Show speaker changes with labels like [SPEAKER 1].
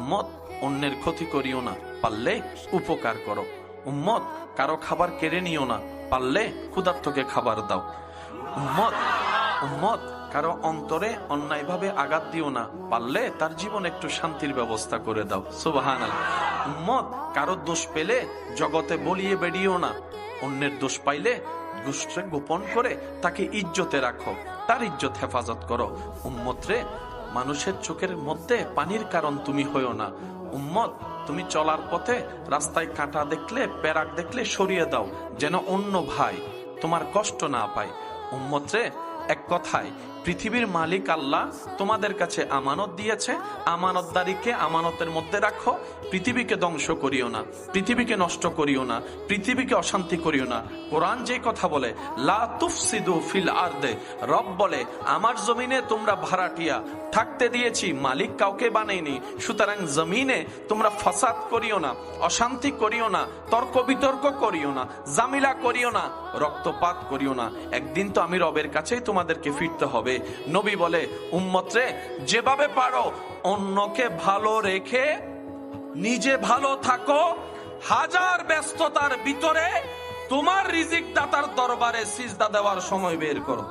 [SPEAKER 1] উম্মত অন্যের ক্ষতি করিও না, পারলে উপকার করো। উম্মত কারো খাবার কেড়ে নিও না, পারলে ক্ষুধার্তকে খাবার দাও। উম্মত কারো অন্তরে অন্যায়ভাবে আঘাত দিও না, পারলে তার জীবন একটু শান্তির ব্যবস্থা করে দাও। সুবহানাল্লাহ। উম্মত কারো দোষ পেলে জগতে বলিয়ে বেরিয়েও না, অন্যের দোষ পাইলে দোষকে গোপন করে তাকে ইজ্জতে রাখো, তার ইজ্জত হেফাজত করো। উম্মত রে, মানুষের চোখের মধ্যে পানির কারণ তুমি হইও না। উম্মত, তুমি চলার পথে রাস্তায় কাঁটা দেখলে, পেরাক দেখলে সরিয়ে দাও, যেন অন্য ভাই তোমার কষ্ট না পায়। উম্মত রে, এক কথায় পৃথিবীর মালিক আল্লাহ তোমাদের কাছে আমানত দিয়েছে, আমানতদারিকে আমানতের মধ্যে রাখো। পৃথিবীকে ধ্বংস করিও না, পৃথিবীকে নষ্ট করিও না, পৃথিবীকে অশান্তি করিও না। কোরআন যে কথা বলে, লা তুফসিদু ফিল আরদে, রব বলে আমার জমিনে তোমরা ভাড়াটিয়া থাকতে দিয়েছি, মালিক কাউকে বানাইনি। সুতরাং জমিনে তোমরা ফাসাদ করিও না, অশান্তি করিও না, তর্ক বিতর্ক করিও না, জামিলা করিও না, রক্তপাত করিও না। একদিন তো আমি রবের কাছেই তোমাদেরকে ফিরতে হবে। নবী বলে, উম্মত রে, যেভাবে পারো অন্যকে ভালো রেখে নিজে ভালো থাকো। হাজার ব্যস্ততার ভিতরে তোমার রিজিক দাতার দরবারে সিজদা দেওয়ার সময় বের করো।